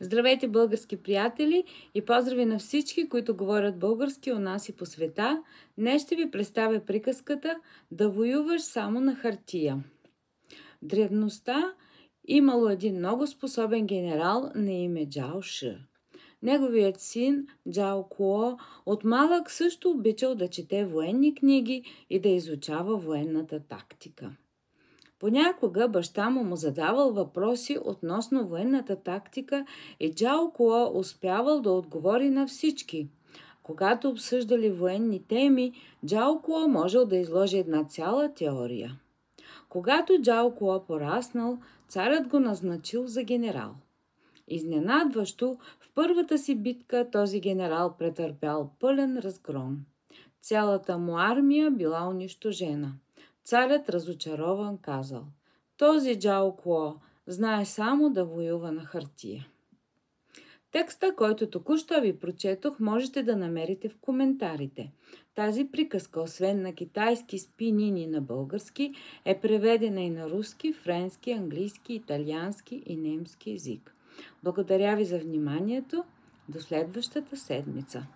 Здравейте, български приятели, и поздрави на всички, които говорят български у нас и по света. Днес ще ви представя приказката "Да воюваш само на хартия". В древността имало един много способен генерал на име Джао Ши. Неговият син Джао Куо от малък също обичал да чете военни книги и да изучава военната тактика. Понякога баща му задавал въпроси относно военната тактика и Джао Куо успявал да отговори на всички. Когато обсъждали военни теми, Джао Куо можел да изложи една цяла теория. Когато Джао Куо пораснал, царят го назначил за генерал. Изненадващо, в първата си битка този генерал претърпял пълен разгром. Цялата му армия била унищожена. Царят разочарован казал: "Този Джао Куо знае само да воюва на хартия." Текста, който току-що ви прочетох, можете да намерите в коментарите. Тази приказка, освен на китайски, с пинини на български, е преведена и на руски, френски, английски, италиански и немски език. Благодаря ви за вниманието. До следващата седмица.